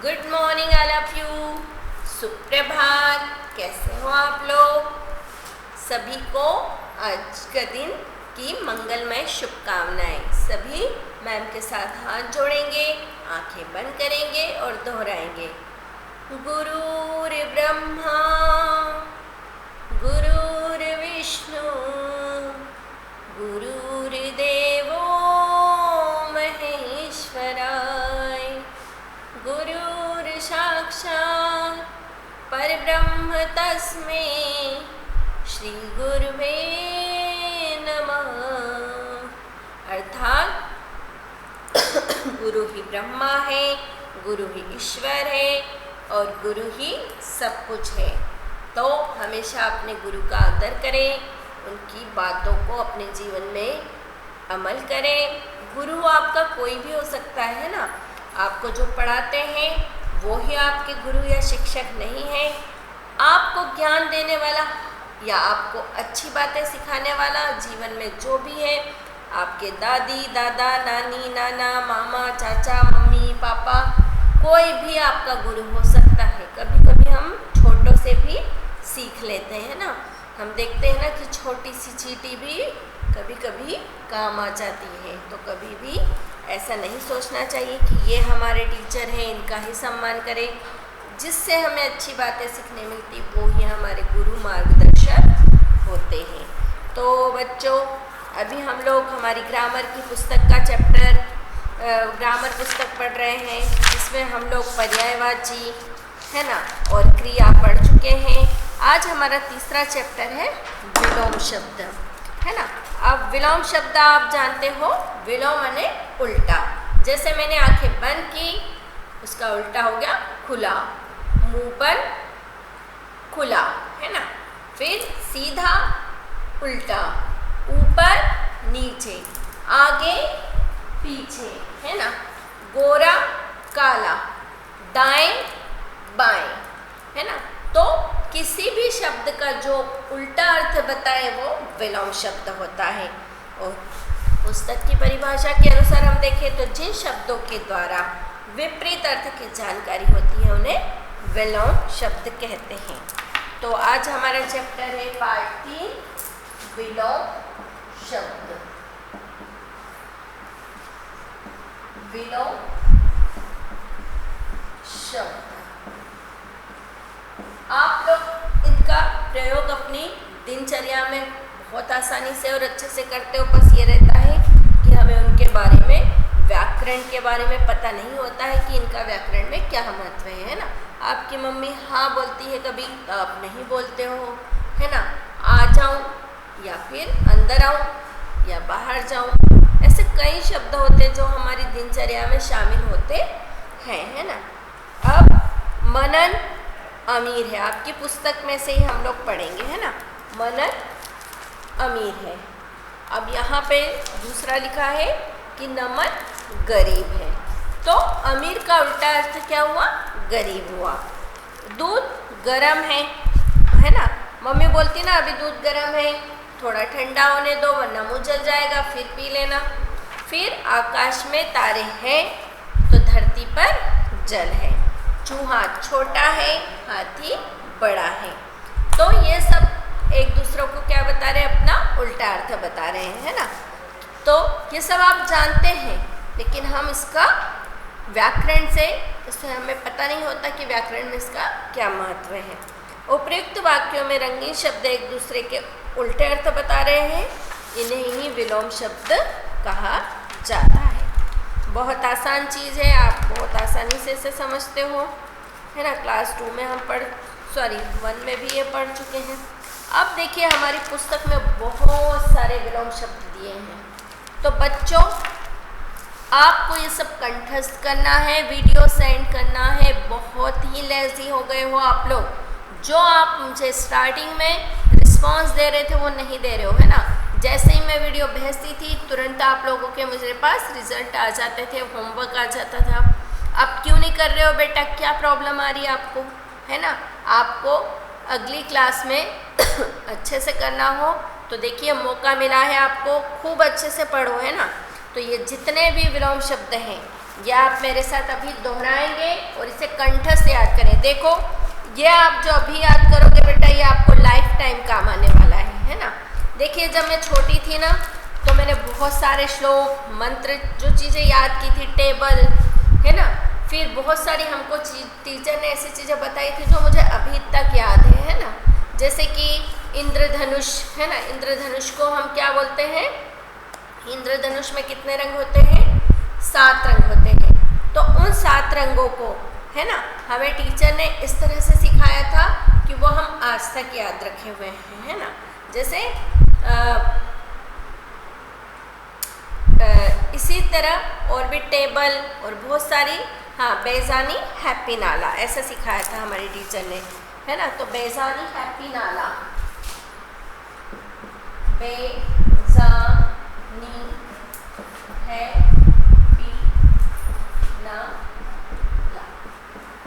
Good morning all of you. सुप्रभात। कैसे हो आप लोग? सभी को आज का दिन की मंगलमय शुभकामनाएं। सभी मैम के साथ हाथ जोड़ेंगे, आंखें बंद करेंगे और दोहराएंगे। गुरुर्ब्रह्मा गुरुर्विष्णु गुरुर्देवो महेश्वराय गुरुर्साक्षात् परब्रह्म तस्मै श्री गुरुवे नमः। अर्थात गुरु ही ब्रह्मा है, गुरु ही ईश्वर है और गुरु ही सब कुछ है। तो हमेशा अपने गुरु का आदर करें, उनकी बातों को अपने जीवन में अमल करें। गुरु आपका कोई भी हो सकता है ना। आपको जो पढ़ाते हैं वो ही आपके गुरु या शिक्षक नहीं है। आपको ज्ञान देने वाला या आपको अच्छी बातें सिखाने वाला जीवन में जो भी है, आपके दादी दादा नानी नाना मामा चाचा मम्मी पापा, कोई भी आपका गुरु हो सकता है। कभी कभी हम छोटों से भी सीख लेते हैं ना। हम देखते हैं ना कि छोटी सी चींटी भी कभी कभी काम आ जाती है। तो कभी भी ऐसा नहीं सोचना चाहिए कि ये हमारे टीचर हैं, इनका ही सम्मान करें। जिससे हमें अच्छी बातें सीखने मिलती वो ही हमारे गुरु मार्गदर्शक होते हैं। तो बच्चों, अभी हम लोग हमारी ग्रामर की पुस्तक का चैप्टर ग्रामर पुस्तक पढ़ रहे हैं, जिसमें हम लोग पर्यायवाची है ना और क्रिया पढ़ चुके हैं। आज हमारा तीसरा चैप्टर है विलोम शब्द, है ना। अब विलोम शब्द आप जानते हो, विलोम माने उल्टा। जैसे मैंने आंखें बंद की, उसका उल्टा हो गया खुला। मुंह पर खुला, है ना। फिर सीधा उल्टा, ऊपर नीचे, आगे पीछे, है ना। गोरा काला, दाएं बाएं, है ना। तो किसी भी शब्द का जो उल्टा अर्थ बताए वो विलोम शब्द होता है। और पुस्तक की परिभाषा के अनुसार हम देखें तो जिन शब्दों के द्वारा विपरीत अर्थ की जानकारी होती है उन्हें विलोम शब्द कहते हैं। तो आज हमारा चैप्टर है पार्ट 3, विलोम शब्द। विलोम शब्द आप लोग इनका प्रयोग अपनी दिनचर्या में बहुत आसानी से और अच्छे से करते हो। बस ये रहता है कि हमें उनके बारे में, व्याकरण के बारे में पता नहीं होता है कि इनका व्याकरण में क्या महत्व है ना। आपकी मम्मी हाँ बोलती है कभी तो आप नहीं बोलते हो, है ना। आ जाऊँ या फिर अंदर आऊँ या बाहर जाऊँ, ऐसे कई शब्द होते जो हमारी दिनचर्या में शामिल होते हैं, है ना। अब मनन अमीर है, आपकी पुस्तक में से ही हम लोग पढ़ेंगे, है ना। मनन अमीर है। अब यहाँ पे दूसरा लिखा है कि नमन गरीब है। तो अमीर का उल्टा अर्थ क्या हुआ? गरीब हुआ। दूध गरम है ना। मम्मी बोलती ना अभी दूध गरम है, थोड़ा ठंडा होने दो वरना मुँह जल जाएगा, फिर पी लेना। फिर आकाश में तारे हैं तो धरती पर जल है। चूहा छोटा है, हाथी बड़ा है। तो ये सब एक दूसरों को क्या बता रहे हैं? अपना उल्टा अर्थ बता रहे हैं, है ना। तो ये सब आप जानते हैं, लेकिन हम इसका व्याकरण से इससे हमें पता नहीं होता कि व्याकरण में इसका क्या महत्व है। उपयुक्त वाक्यों में रंगीन शब्द एक दूसरे के उल्टे अर्थ बता रहे हैं, इन्हें ही विलोम शब्द कहा जाता है। बहुत आसान चीज़ है, आप बहुत आसानी से इसे समझते हो, है ना। क्लास 1 में भी ये पढ़ चुके हैं। अब देखिए हमारी पुस्तक में बहुत सारे विलोम शब्द दिए हैं। तो बच्चों, आपको ये सब कंठस्थ करना है, वीडियो सेंड करना है। बहुत ही लेज़ी हो गए हो आप लोग। जो आप मुझे स्टार्टिंग में रिस्पॉन्स दे रहे थे वो नहीं दे रहे हो, है ना। जैसे ही मैं वीडियो भेजती थी तुरंत आप लोगों के मुझे पास रिजल्ट आ जाते थे, होमवर्क आ जाता था। अब क्यों नहीं कर रहे हो बेटा? क्या प्रॉब्लम आ रही है आपको, है ना। आपको अगली क्लास में अच्छे से करना हो तो देखिए मौका मिला है आपको, खूब अच्छे से पढ़ो, है ना। तो ये जितने भी विलोम शब्द हैं ये आप मेरे साथ अभी दोहराएंगे और इसे कंठस्थ याद करें। देखो ये आप जो अभी याद करोगे बेटा, ये आपको लाइफ टाइम काम आने वाला है ना। देखिए जब मैं छोटी थी ना, तो मैंने बहुत सारे श्लोक मंत्र जो चीज़ें याद की थी, टेबल है ना, फिर बहुत सारी हमको टीचर ने ऐसी चीज़ें बताई थी जो मुझे अभी तक याद है ना। जैसे कि इंद्रधनुष है ना, इंद्रधनुष को हम क्या बोलते हैं, इंद्रधनुष में कितने रंग होते हैं, 7 रंग होते हैं। तो उन 7 रंगों को है ना हमें टीचर ने इस तरह से सिखाया था कि वो हम आज तक याद रखे हुए हैं, है ना। जैसे इसी तरह और भी टेबल और बहुत सारी, हाँ बेजानी हैप्पी नाला ऐसा सिखाया था हमारी टीचर ने, है ना। तो बेजानी हैप्पी नाला, बेजानी हैप्पी नाला,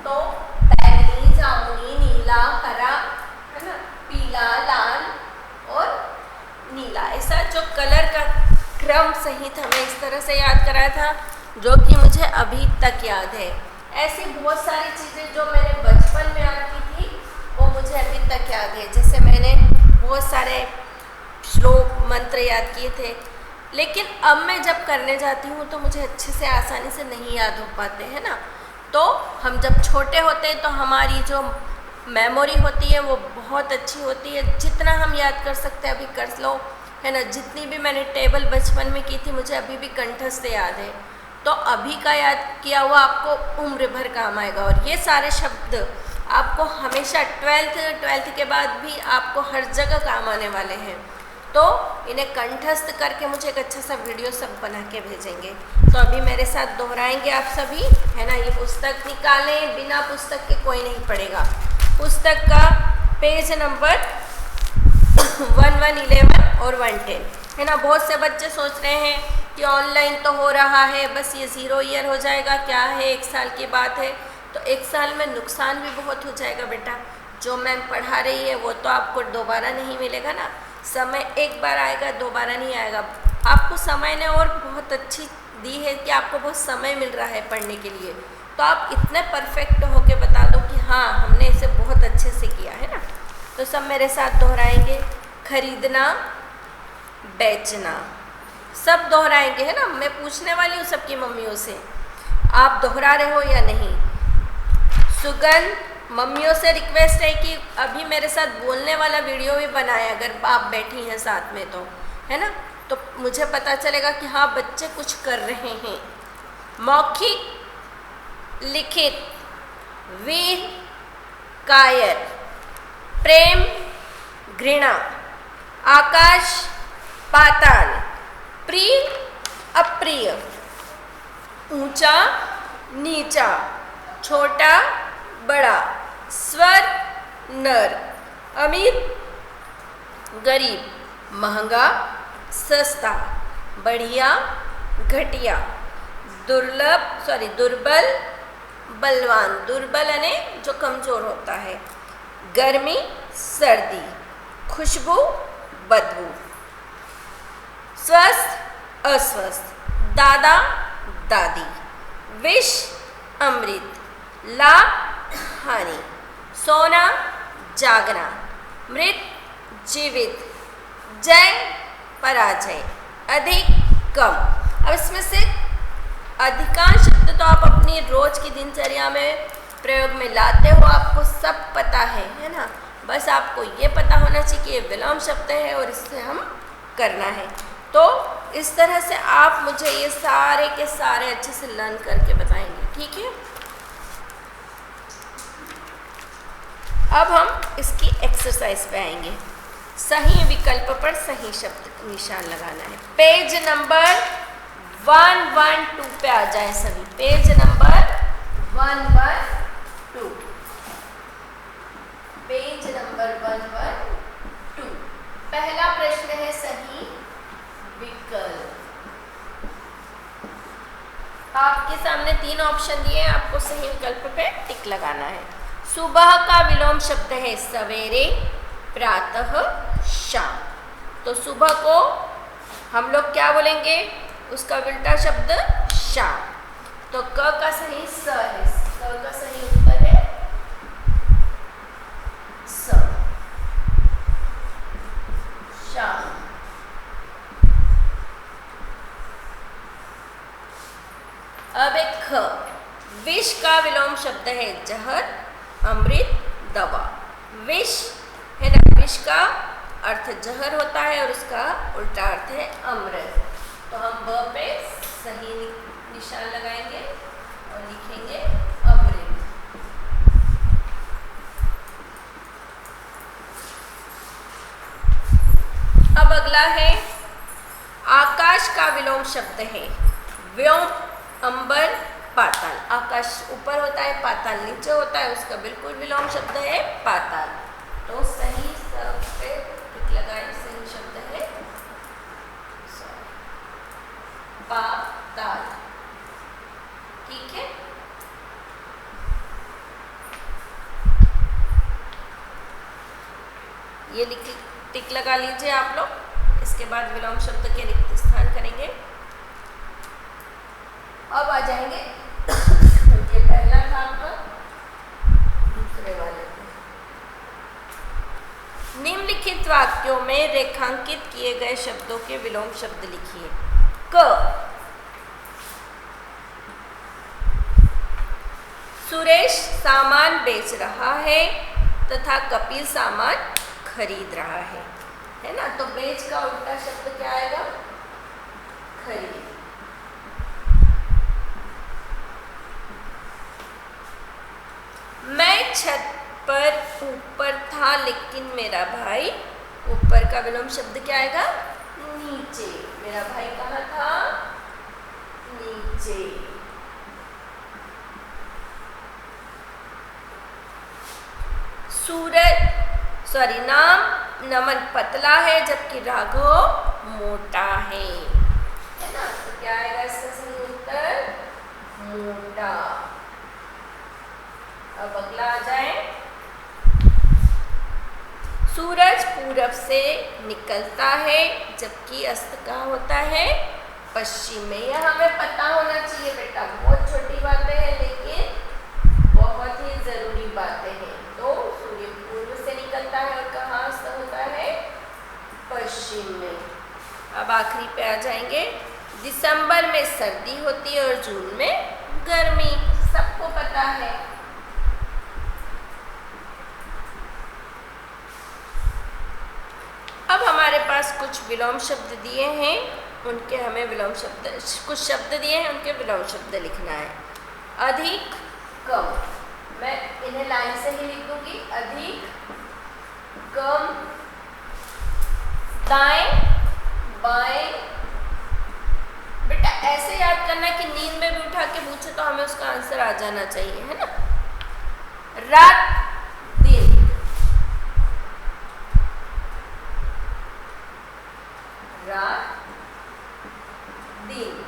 तो बैंगनी, जामुनी, नीला, हरा है ना, पीला, लाल और नीला, ऐसा जो कलर का क्रम सहित हमें इस तरह से याद कराया था, जो कि मुझे अभी तक याद है। ऐसी बहुत सारी चीज़ें जो मैंने बचपन में याद की थी वो मुझे अभी तक याद है। जैसे मैंने बहुत सारे श्लोक मंत्र याद किए थे, लेकिन अब मैं जब करने जाती हूँ तो मुझे अच्छे से आसानी से नहीं याद हो पाते हैं ना। तो हम जब छोटे होते हैं तो हमारी जो मेमोरी होती है वो बहुत अच्छी होती है, जितना हम याद कर सकते हैं अभी कर लो, है ना। जितनी भी मैंने टेबल बचपन में की थी मुझे अभी भी कंठस्थ याद है। तो अभी का याद किया हुआ आपको उम्र भर काम आएगा। और ये सारे शब्द आपको हमेशा 12th के बाद भी आपको हर जगह काम आने वाले हैं। तो इन्हें कंठस्थ करके मुझे एक अच्छा सा वीडियो सब बना के भेजेंगे। तो अभी मेरे साथ दोहराएंगे आप सभी, है ना। ये पुस्तक निकालें, बिना पुस्तक के कोई नहीं पढ़ेगा। पुस्तक का पेज नंबर 1111 और 110, है ना। बहुत से बच्चे सोच रहे हैं कि ऑनलाइन तो हो रहा है, बस ये 0 ईयर हो जाएगा, क्या है 1 साल की बात है। तो 1 साल में नुकसान भी बहुत हो जाएगा बेटा। जो मैम पढ़ा रही है वो तो आपको दोबारा नहीं मिलेगा ना। समय एक बार आएगा, दोबारा नहीं आएगा। आपको समय ने और बहुत अच्छी दी है कि आपको बहुत समय मिल रहा है पढ़ने के लिए। तो आप इतने परफेक्ट होके बता दो कि हाँ हमने इसे बहुत अच्छे से किया है ना। तो सब मेरे साथ दोहराएंगे। खरीदना, बेचना, सब दोहराएंगे, है ना। मैं पूछने वाली हूँ सबकी मम्मियों से, आप दोहरा रहे हो या नहीं। सुगंध, मम्मियों से रिक्वेस्ट है कि अभी मेरे साथ बोलने वाला वीडियो भी बनाए, अगर आप बैठी हैं साथ में तो, है ना। तो मुझे पता चलेगा कि हाँ बच्चे कुछ कर रहे हैं। मौखिक, लिखित, वीर, कायर, प्रेम, घृणा, आकाश, पाताल, प्रिय, अप्रिय, ऊंचा, नीचा, छोटा, बड़ा, स्वर, नर, अमीर, गरीब, महंगा, सस्ता, बढ़िया, घटिया, दुर्बल, बलवान, दुर्बल यानी जो कमज़ोर होता है, गर्मी, सर्दी, खुशबू, बदबू, स्वस्थ, अस्वस्थ, दादा, दादी, विष, अमृत, लाभ, हानि, सोना, जागना, मृत, जीवित, जय, पराजय, अधिक, कम। अब इसमें से अधिकांश शब्द तो आप अपनी रोज की दिनचर्या में प्रयोग में लाते हो, आपको सब पता है ना। बस आपको ये पता होना चाहिए कि ये विलोम शब्द है और इससे हम करना है। तो इस तरह से आप मुझे ये सारे के सारे अच्छे से लर्न करके बताएंगे, ठीक है। अब हम इसकी एक्सरसाइज पे आएंगे। सही विकल्प पर सही शब्द निशान लगाना है। पेज नंबर 112 पे आ जाए सभी। Page number 112, page number 112। पहला प्रश्न है सही विकल्प। आपके सामने 3 ऑप्शन दिए हैं, आपको सही विकल्प पे टिक लगाना है। सुबह का विलोम शब्द है सवेरे, प्रातः, शाम। तो सुबह को हम लोग क्या बोलेंगे, उसका उल्टा शब्द शाम। तो क का सही स है, क का सही उत्तर है स। शाम। अब एक ख। विष का विलोम शब्द है जहर, अमृत, दवा। विष है ना, विष का अर्थ जहर होता है और उसका उल्टा अर्थ है अमृत। तो हम ब पे सही निशान लगाएंगे और लिखेंगे अमृत। अब अगला है आकाश का विलोम शब्द है व्योम, अंबर, पाताल। आकाश ऊपर होता है, पाताल नीचे होता है, उसका बिल्कुल विलोम शब्द है पाताल। तो सही सब पे टिक लगाएं, सही शब्द है पाताल। ठीक है, ये टिक लगा लीजिए आप लोग। इसके बाद विलोम शब्द के रिक्त स्थान करेंगे। अब आ जाएंगे ये पहला था आपका, दूसरे वाले पे। निम्नलिखित वाक्यों में रेखांकित किए गए शब्दों के विलोम शब्द लिखिए। क। सुरेश सामान बेच रहा है तथा कपिल सामान खरीद रहा है ना। तो बेच का उल्टा शब्द क्या आएगा? खरीद। मैं छत पर ऊपर था लेकिन मेरा भाई, ऊपर का विलोम शब्द क्या आएगा? नीचे। मेरा भाई कहाँ था? नीचे। नाम नमन पतला है जबकि राघव मोटा है ना। तो क्या आएगा इसका सही उत्तर? मोटा। अब अगला आ जाए, सूरज पूरब से निकलता है जबकि अस्त कहाँ होता है? पश्चिम में। यह हमें पता होना चाहिए बेटा, बहुत छोटी बातें हैं लेकिन बहुत ही जरूरी बातें हैं। तो सूर्य पूर्व से निकलता है और कहाँ अस्त होता है? पश्चिम में। अब आखिरी पे आ जाएंगे, दिसंबर में सर्दी होती है और जून में गर्मी, सबको पता है। अब हमारे पास कुछ विलोम शब्द दिए हैं, उनके हमें विलोम शब्द, कुछ शब्द दिए हैं उनके विलोम शब्द लिखना है। अधिक, कम, मैं इन्हें लाइन से ही लिख दूंगी। अधिक, कम, दाएं, बाएं। बेटा ऐसे याद करना कि नींद में भी उठा के पूछे तो हमें उसका आंसर आ जाना चाहिए, है ना। रात, दिन, रात, दिन।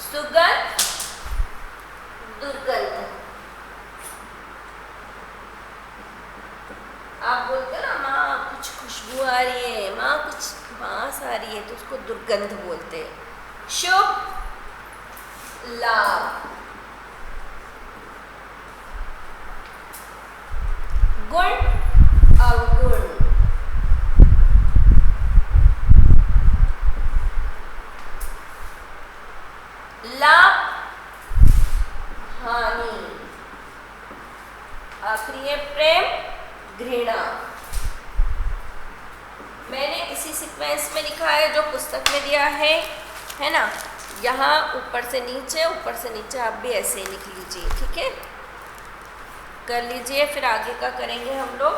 सुगंध, दुर्गंध। आप बोलते हो ना माँ कुछ खुशबू आ रही है, माँ कुछ बांस आ रही है, तो उसको दुर्गंध बोलते हैं। शुभ, लाभ, गुण, अवगुण। लाभ, हानि। आखिरी है प्रेम, घृणा। मैंने इसी सीक्वेंस में लिखा है जो पुस्तक में दिया है ना। यहाँ ऊपर से नीचे आप भी ऐसे ही लिख लीजिए, ठीक है। कर लीजिए, फिर आगे का करेंगे हम लोग।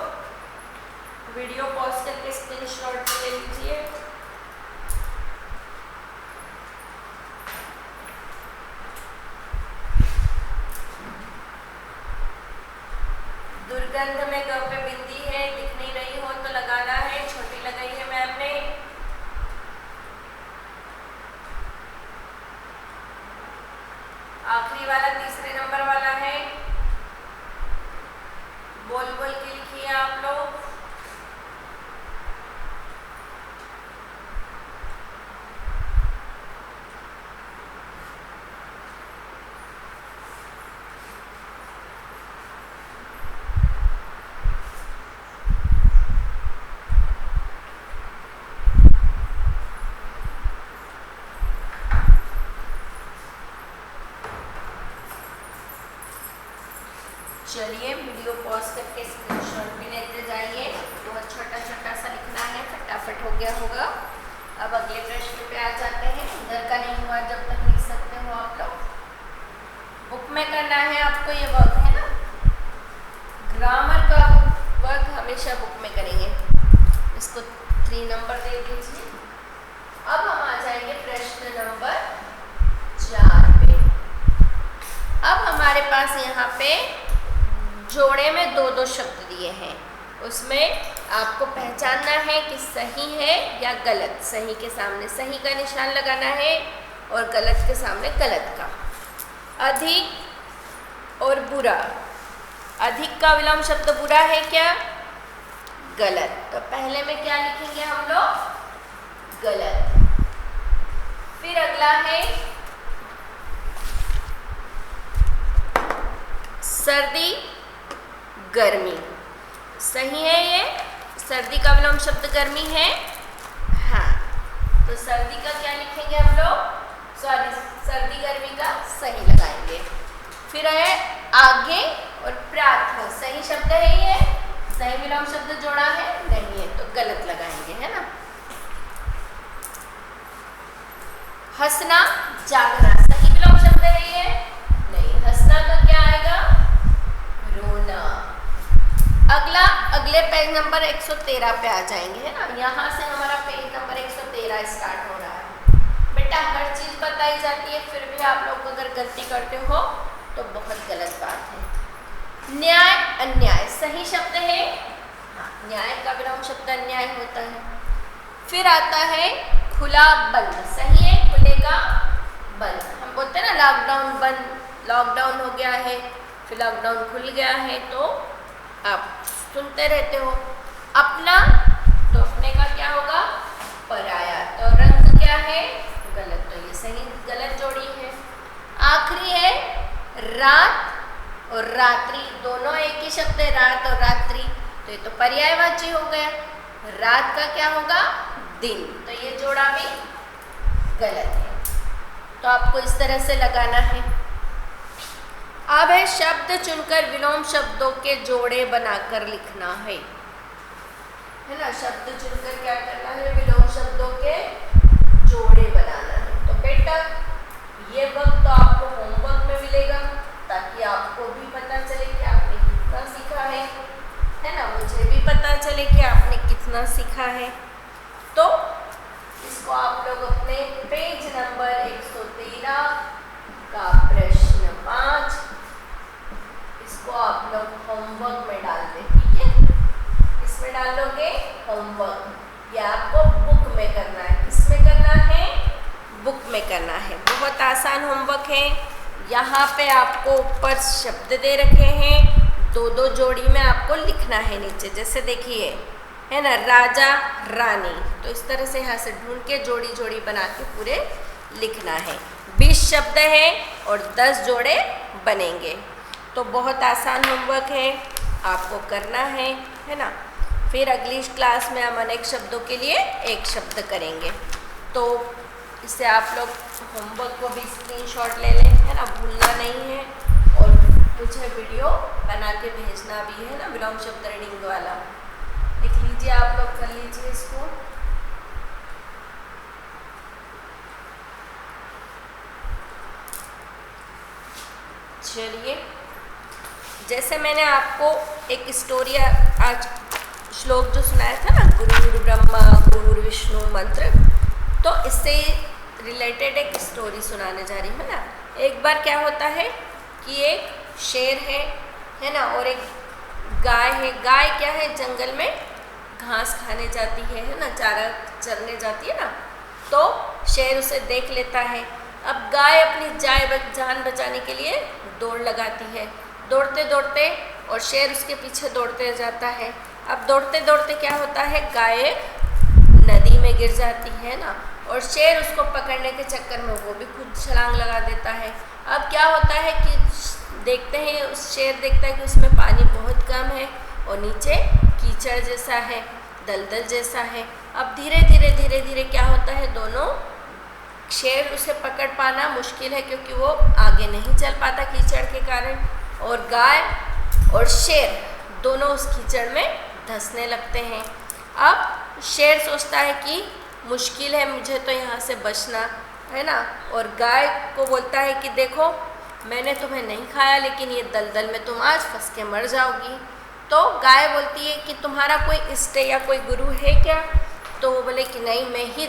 वीडियो पॉज करके स्क्रीनशॉट ले लीजिए। दुर्गंध में ग पे बिंदी है, दिख नहीं रही हो तो लगाना है, छोटी लगाई है मैम ने। आखिरी वाला तीसरे नंबर वाला है, बोल बोल के लिखिए आप लोग। चलिए वीडियो पॉज करके स्क्रीनशॉट भी लेते जाइए। बहुत छोटा छोटा सा लिखना है, फटाफट हो गया होगा। अब अगले प्रश्न पे आ जाते हैं। इधर का नहीं हुआ जब तक लिख सकते हो आप लोग। बुक में करना है आपको, ये वर्क है ना, ग्रामर का वर्क हमेशा बुक में करेंगे। इसको 3 नंबर दे दीजिए। अब हम आ जाएंगे प्रश्न नंबर 4 पे। अब हमारे पास यहाँ पे जोड़े में 2-2 शब्द दिए हैं, उसमें आपको पहचानना है कि सही है या गलत। सही के सामने सही का निशान लगाना है और गलत के सामने गलत का। अधिक और बुरा। अधिक का विलोम शब्द बुरा है क्या? गलत। तो पहले में क्या लिखेंगे हम लोग? गलत। फिर अगला है सर्दी गर्मी। सही है ये, सर्दी का विलोम शब्द गर्मी है। हाँ, तो सर्दी का क्या लिखेंगे हम लोग? सॉरी, सर्दी गर्मी का सही लगाएंगे। फिर है आगे और प्रार्थना। सही शब्द है ये, सही विलोम शब्द जोड़ा है नहीं है, तो गलत लगाएंगे, है ना। हंसना जागना। सही विलोम शब्द है ये नहीं, हंसना का क्या आएगा? रोना। अगला अगले पेज नंबर 113 पे आ जाएंगे, है ना। यहाँ से हमारा पेज नंबर 113 स्टार्ट हो रहा है। बेटा हर चीज बताई जाती है, फिर भी आप लोग अगर गलती करते हो तो बहुत गलत बात है। न्याय अन्याय। सही शब्द है, हाँ, न्याय का विलोम शब्द अन्याय होता है। फिर आता है खुला बंद। सही है, खुलेगा बंद। हम बोलते हैं ना लॉकडाउन बंद, लॉकडाउन हो गया है, फिर लॉकडाउन खुल गया है, तो आप सुनते रहते हो। अपना, तो अपने का क्या होगा? पराया। तो रंग क्या है? गलत। तो ये सही गलत जोड़ी है। आखिरी है रात और रात्रि। दोनों एक ही शब्द है, रात और रात्रि, तो ये तो पर्यायवाची हो गया। रात का क्या होगा? दिन। तो ये जोड़ा भी गलत है। तो आपको इस तरह से लगाना है। अब है शब्द चुनकर विलोम शब्दों के जोड़े बनाकर लिखना है ना। शब्द चुनकर क्या करना है? विलोम शब्दों के जोड़े बनाना है। तो बेटा ये वक्त तो आपको होमवर्क में मिलेगा, ताकि आपको भी पता चले कि आपने कितना सीखा है ना। मुझे भी पता चले कि आपने कितना सीखा है। तो इसको आप लोग अपने पेज नंबर 113 का प्रश्न 5, इसको आप लोग होमवर्क में डाल दें, ठीक है। इसमें डालोगे होमवर्क। ये आपको बुक में करना है। किसमें करना है? बुक में करना है। बहुत आसान होमवर्क है। यहाँ पे आपको ऊपर शब्द दे रखे हैं, 2-2 जोड़ी में आपको लिखना है नीचे। जैसे देखिए, है ना, राजा रानी। तो इस तरह से यहाँ से ढूंढ के जोड़ी जोड़ी बना के पूरे लिखना है। 20 शब्द है और 10 जोड़े बनेंगे। तो बहुत आसान होमवर्क है, आपको करना है ना। फिर अगली क्लास में हम अनेक शब्दों के लिए एक शब्द करेंगे। तो इससे आप लोग होमवर्क को भी स्क्रीनशॉट ले लें, है ना, भूलना नहीं है। और मुझे वीडियो बना के भेजना भी है ना, विलोम शब्द रीडिंग वाला। लिख लीजिए, आप लोग कर लीजिए इसको। चलिए, जैसे मैंने आपको एक स्टोरी आज श्लोक जो सुनाया था ना, गुरु ब्रह्मा गुरु विष्णु मंत्र, तो इससे रिलेटेड एक स्टोरी सुनाने जा रही हूँ ना। एक बार क्या होता है कि एक शेर है ना, और एक गाय है। गाय क्या है? जंगल में घास खाने जाती है ना, चारा चरने जाती है ना। तो शेर उसे देख लेता है। अब गाय अपनी जान बचाने के लिए दौड़ लगाती है, दौड़ते दौड़ते, और शेर उसके पीछे दौड़ते जाता है। अब दौड़ते दौड़ते क्या होता है? गाय नदी में गिर जाती है ना, और शेर उसको पकड़ने के चक्कर में वो भी खुद छलांग लगा देता है। अब क्या होता है कि देखते हैं, उस शेर देखता है कि उसमें पानी बहुत कम है और नीचे कीचड़ जैसा है, दलदल जैसा है। अब धीरे धीरे धीरे धीरे क्या होता है, दोनों शेर उसे पकड़ पाना मुश्किल है, क्योंकि वो आगे नहीं चल पाता कीचड़ के कारण, और गाय और शेर दोनों उस कीचड़ में धंसने लगते हैं। अब शेर सोचता है कि मुश्किल है मुझे तो यहाँ से बचना, है ना, और गाय को बोलता है कि देखो मैंने तुम्हें नहीं खाया लेकिन ये दलदल में तुम आज फंस के मर जाओगी। तो गाय बोलती है कि तुम्हारा कोई इष्ट या कोई गुरु है क्या? तो वो बोले कि नहीं, मैं ही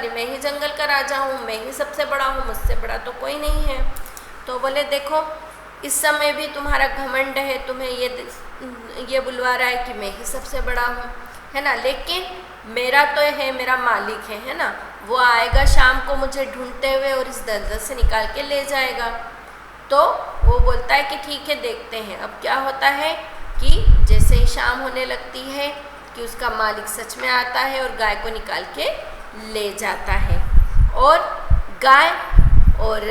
मैं ही जंगल का राजा हूँ, मैं ही सबसे बड़ा हूँ, मुझसे बड़ा तो कोई नहीं है। तो बोले देखो इस समय भी तुम्हारा घमंड है, तुम्हें ये बुलवा रहा है कि मैं ही सबसे बड़ा हूँ, है ना, लेकिन मेरा तो है, मेरा मालिक है ना, वो आएगा शाम को मुझे ढूंढते हुए और इस दलदल से निकाल के ले जाएगा। तो वो बोलता है कि ठीक है देखते हैं। अब क्या होता है कि जैसे ही शाम होने लगती है कि उसका मालिक सच में आता है और गाय को निकाल के ले जाता है, और गाय और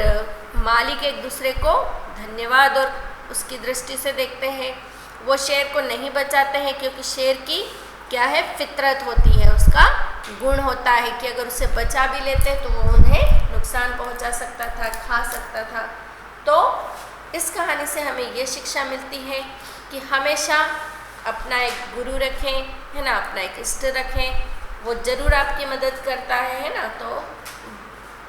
मालिक एक दूसरे को धन्यवाद और उसकी दृष्टि से देखते हैं। वो शेर को नहीं बचाते हैं क्योंकि शेर की क्या है, फितरत होती है, उसका गुण होता है कि अगर उसे बचा भी लेते तो वो उन्हें नुकसान पहुंचा सकता था, खा सकता था। तो इस कहानी से हमें ये शिक्षा मिलती है कि हमेशा अपना एक गुरु रखें, है ना, अपना एक इष्ट रखें, वो ज़रूर आपकी मदद करता है ना। तो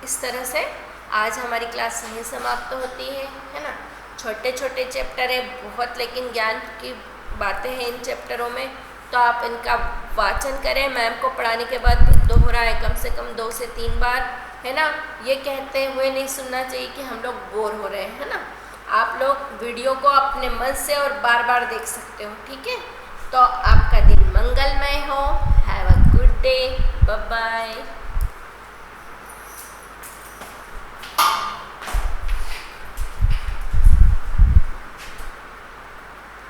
इस तरह से आज हमारी क्लास यहीं समाप्त होती है ना। छोटे छोटे चैप्टर है बहुत, लेकिन ज्ञान की बातें हैं इन चैप्टरों में, तो आप इनका वाचन करें। मैम को पढ़ाने के बाद भी दोहराएं कम से कम 2 से 3 बार, है ना। ये कहते हुए नहीं सुनना चाहिए कि हम लोग बोर हो रहे हैं, है ना। आप लोग वीडियो को अपने मन से और बार बार देख सकते हो, ठीक है। तो आपका दिन मंगलमय हो। Have a good day, bye bye.